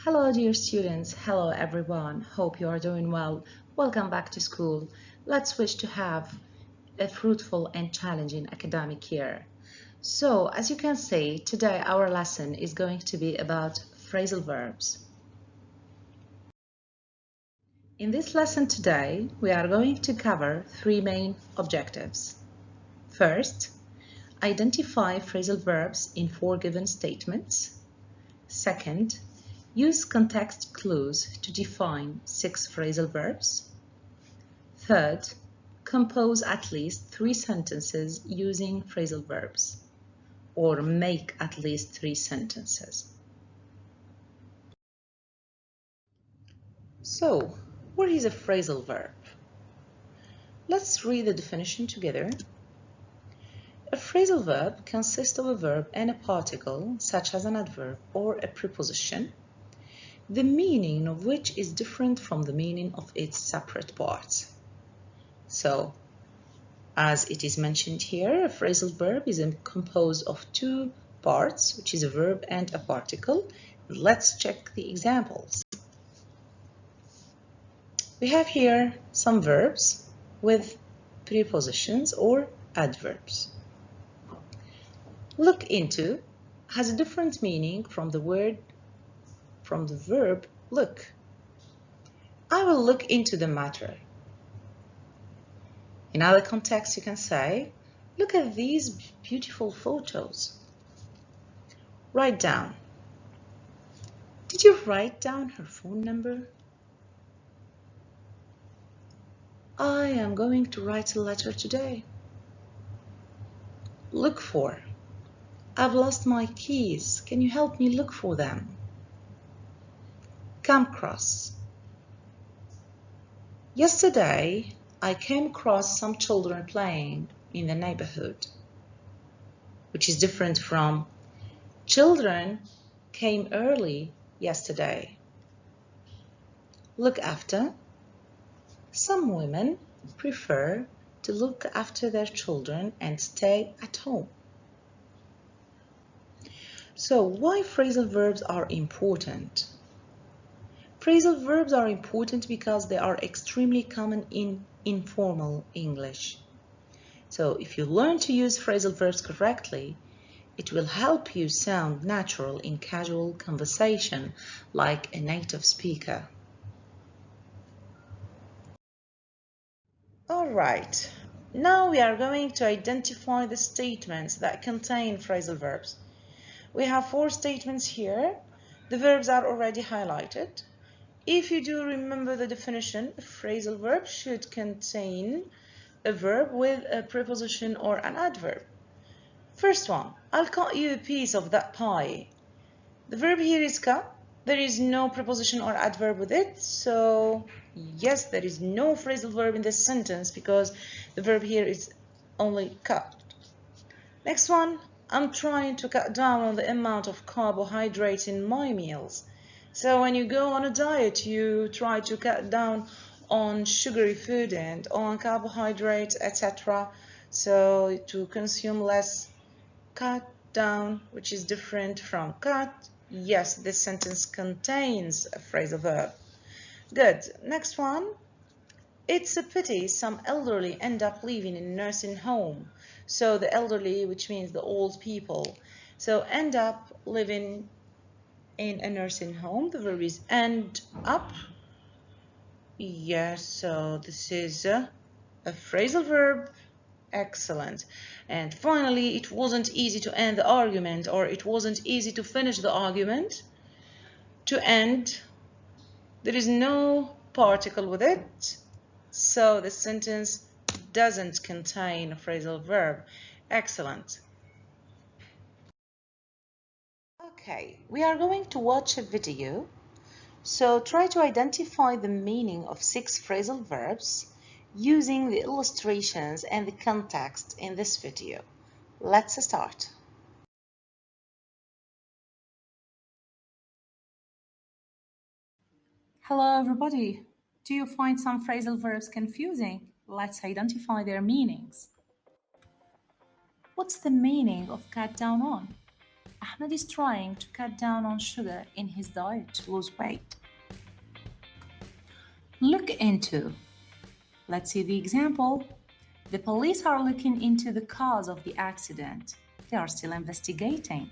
Hello, dear students. Hello, everyone. Hope you are doing well. Welcome back to school. Let's wish to have a fruitful and challenging academic year. So, as you can see, today our lesson is going to be about phrasal verbs. In this lesson today, we are going to cover three main objectives. First, identify phrasal verbs in four given statements. Second, use context clues to define 6 phrasal verbs. Third, compose at least 3 sentences using phrasal verbs, or make at least 3 sentences. So, what is a phrasal verb? Let's read the definition together. A phrasal verb consists of a verb and a particle, such as an adverb or a preposition, the meaning of which is different from the meaning of its separate parts. So, as it is mentioned here, a phrasal verb is composed of two parts, which is a verb and a particle. Let's check the examples. We have here some verbs with prepositions or adverbs. Look into has a different meaning from the verb look. I will look into the matter. In other contexts, you can say, look at these beautiful photos. Write down. Did you write down her phone number? I am going to write a letter today. Look for. I've lost my keys. Can you help me look for them? Come across. Yesterday, I came across some children playing in the neighborhood, which is different from children came early yesterday. Look after. Some women prefer to look after their children and stay at home. So, why phrasal verbs are important? Phrasal verbs are important because they are extremely common in informal English. So, if you learn to use phrasal verbs correctly, it will help you sound natural in casual conversation like a native speaker. Alright, now we are going to identify the statements that contain phrasal verbs. We have 4 statements here. The verbs are already highlighted. If you do remember the definition, a phrasal verb should contain a verb with a preposition or an adverb. First one, I'll cut you a piece of that pie. The verb here is cut. There is no preposition or adverb with it, so yes, there is no phrasal verb in this sentence because the verb here is only cut. Next one, I'm trying to cut down on the amount of carbohydrates in my meals. So when you go on a diet, you try to cut down on sugary food and on carbohydrates, etc. So to consume less. Cut down, which is different from cut. Yes, this sentence contains a phrasal verb. Good. Next one. It's a pity some elderly end up living in a nursing home. So the elderly, which means the old people. So end up living in a nursing home. The verb is end up. Yes, so this is a phrasal verb. Excellent. And finally, it wasn't easy to end the argument, or it wasn't easy to finish the argument. To end, there is no particle with it, so the sentence doesn't contain a phrasal verb. Excellent. Okay, we are going to watch a video, so try to identify the meaning of 6 phrasal verbs using the illustrations and the context in this video. Let's start. Hello everybody! Do you find some phrasal verbs confusing? Let's identify their meanings. What's the meaning of cut down on? Ahmed is trying to cut down on sugar in his diet to lose weight. Look into. Let's see the example. The police are looking into the cause of the accident. They are still investigating.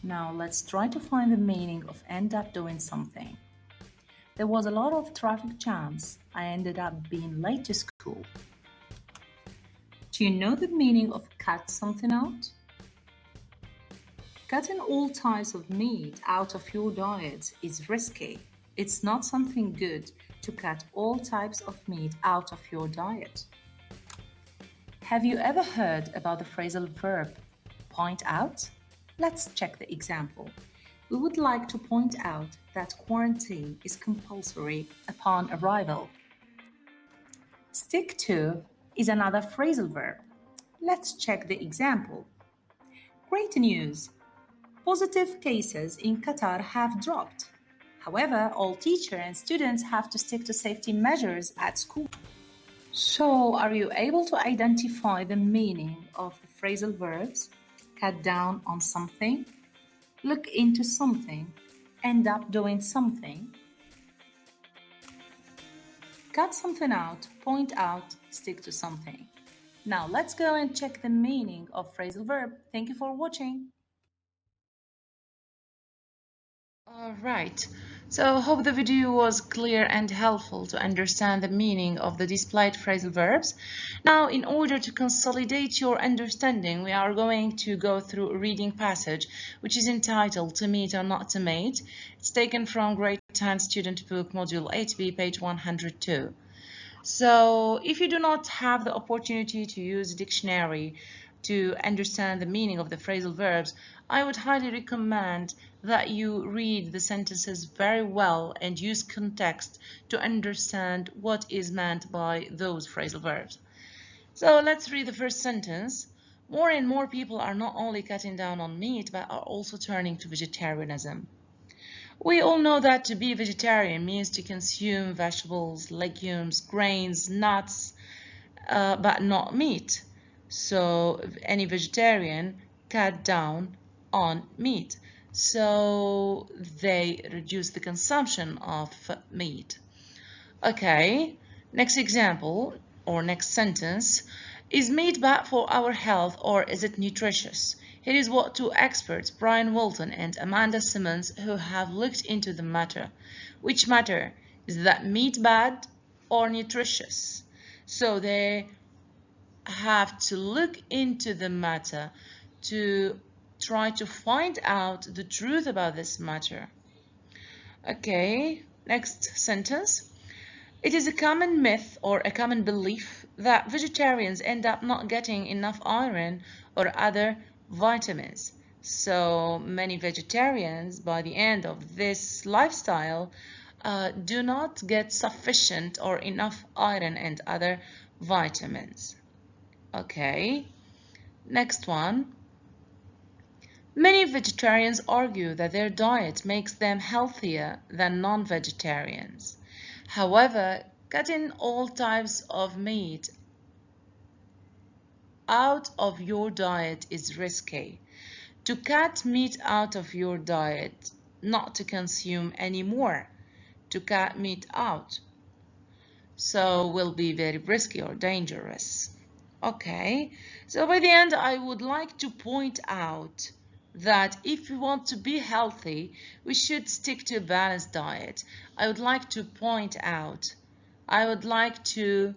Now let's try to find the meaning of end up doing something. There was a lot of traffic jams. I ended up being late to school. Do you know the meaning of cut something out? Cutting all types of meat out of your diet is risky. It's not something good to cut all types of meat out of your diet. Have you ever heard about the phrasal verb point out? Let's check the example. We would like to point out that quarantine is compulsory upon arrival. Stick to is another phrasal verb. Let's check the example. Great news! Positive cases in Qatar have dropped. However, all teachers and students have to stick to safety measures at school. So, are you able to identify the meaning of the phrasal verbs? Cut down on something, look into something, end up doing something. Cut something out, point out, stick to something. Now let's go and check the meaning of phrasal verb. Thank you for watching. Alright, so hope the video was clear and helpful to understand the meaning of the displayed phrasal verbs. Now, in order to consolidate your understanding, we are going to go through a reading passage which is entitled To Meet or Not to Meet. It's taken from Grade 10 Student Book, Module 8B, page 102. So, if you do not have the opportunity to use a dictionary to understand the meaning of the phrasal verbs, I would highly recommend that you read the sentences very well and use context to understand what is meant by those phrasal verbs. So let's read the first sentence. More and more people are not only cutting down on meat, but are also turning to vegetarianism. We all know that to be vegetarian means to consume vegetables, legumes, grains, nuts, but not meat. So any vegetarian cut down on meat. So they reduce the consumption of meat. Okay, next example or next sentence. Is meat bad for our health or is it nutritious? Here is what two experts, Brian Walton and Amanda Simmons, who have looked into the matter. Which matter? Is that meat bad or nutritious? So they have to look into the matter to try to find out the truth about this matter. Okay, next sentence. It is a common myth or a common belief that vegetarians end up not getting enough iron or other vitamins. So many vegetarians, by the end of this lifestyle, do not get sufficient or enough iron and other vitamins. Okay, next one. Many vegetarians argue that their diet makes them healthier than non-vegetarians. However, cutting all types of meat out of your diet is risky. To cut meat out of your diet, not to consume anymore, to cut meat out, so will be very risky or dangerous. Okay, so by the end, I would like to point out that if we want to be healthy, we should stick to a balanced diet. I would like to point out, I would like to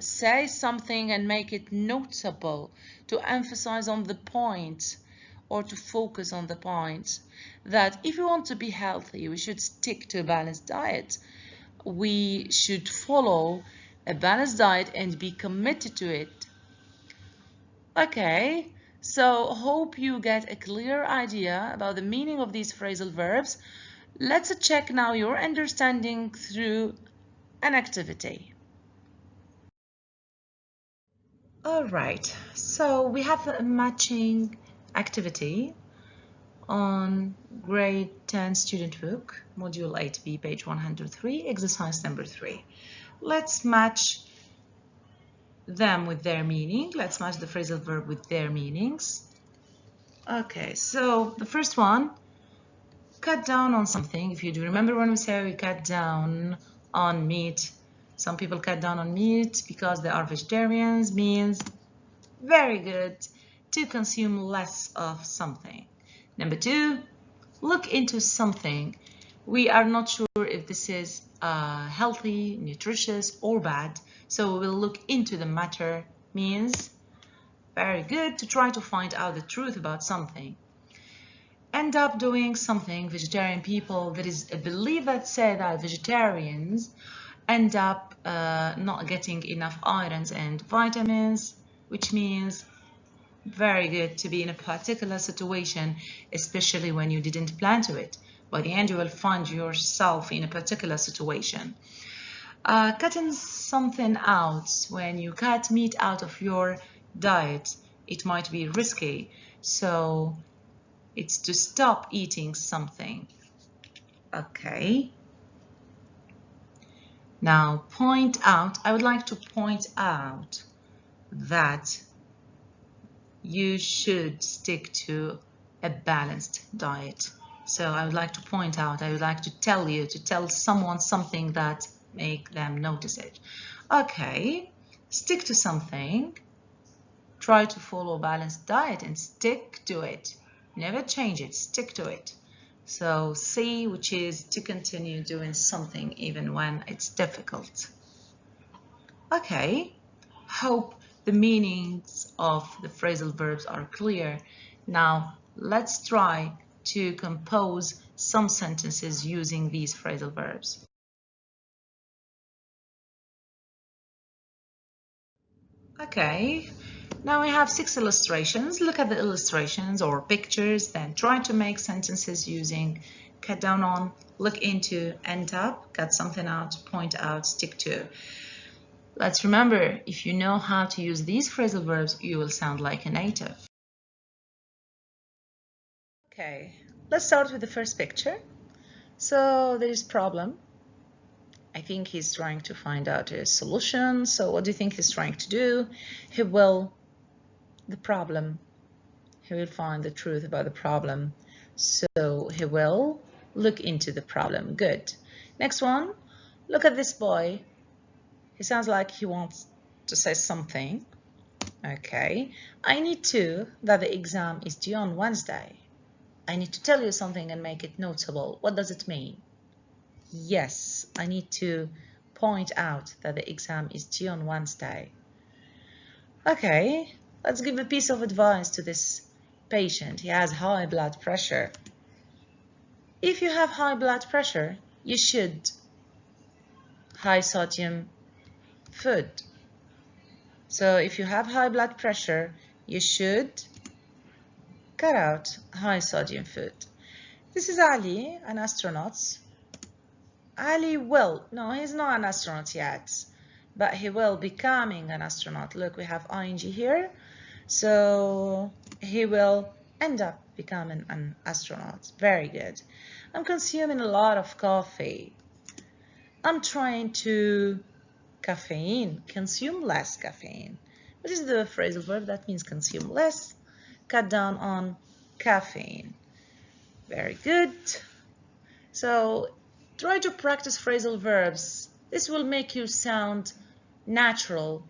say something and make it notable, to emphasize on the point or to focus on the point that if we want to be healthy, we should stick to a balanced diet. We should follow a balanced diet and be committed to it. Okay, so hope you get a clear idea about the meaning of these phrasal verbs. Let's check now your understanding through an activity. Alright, so we have a matching activity on grade 10 student book, module 8B, page 103, exercise number 3. Let's match them with their meaning. Let's match the phrasal verb with their meanings. Okay, so the first one, cut down on something. If you do remember when we say we cut down on meat, some people cut down on meat because they are vegetarians, means very good, to consume less of something. Number two, look into something. We are not sure if this is healthy, nutritious, or bad, so we'll look into the matter, means very good, to try to find out the truth about something. End up doing something. Vegetarian people, there is a belief that say that vegetarians end up not getting enough irons and vitamins, which means very good to be in a particular situation, especially when you didn't plan to it. By the end, you will find yourself in a particular situation. Cutting something out, when you cut meat out of your diet, it might be risky. So it's to stop eating something. Okay. Now point out, I would like to point out that you should stick to a balanced diet. So I would like to point out, I would like to tell you, to tell someone something that make them notice it. Okay, stick to something. Try to follow a balanced diet and stick to it. Never change it, stick to it. So C, which is to continue doing something even when it's difficult. Okay, hope the meanings of the phrasal verbs are clear. Now let's try to compose some sentences using these phrasal verbs. Okay, now we have 6 illustrations. Look at the illustrations or pictures, then try to make sentences using cut down on, look into, end up, cut something out, point out, stick to. Let's remember, if you know how to use these phrasal verbs, you will sound like a native. Okay, let's start with the first picture. So there is problem. I think he's trying to find out a solution. So what do you think he's trying to do? He will find the truth about the problem. So he will look into the problem. Good. Next one, look at this boy. He sounds like he wants to say something. Okay. I need to that the exam is due on Wednesday. I need to tell you something and make it notable. What does it mean? Yes, I need to point out that the exam is due on Wednesday. Okay, let's give a piece of advice to this patient. He has high blood pressure. If you have high blood pressure, you should high sodium food. So if you have high blood pressure, you should cut out high sodium food. This is Ali, an astronaut. Ali will, no, he's not an astronaut yet, but he will becoming an astronaut. Look, we have ing here. So he will end up becoming an astronaut. Very good. I'm consuming a lot of coffee. I'm trying to consume less caffeine. What is the phrasal verb that means consume less? Cut down on caffeine. Very good. So try to practice phrasal verbs. This will make you sound natural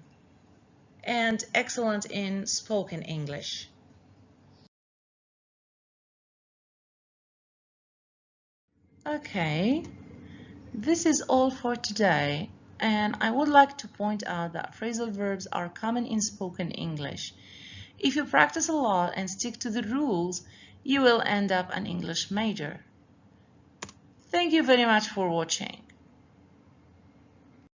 and excellent in spoken English. Okay, this is all for today, and I would like to point out that phrasal verbs are common in spoken English. If you practice a lot and stick to the rules, you will end up an English major. Thank you very much for watching.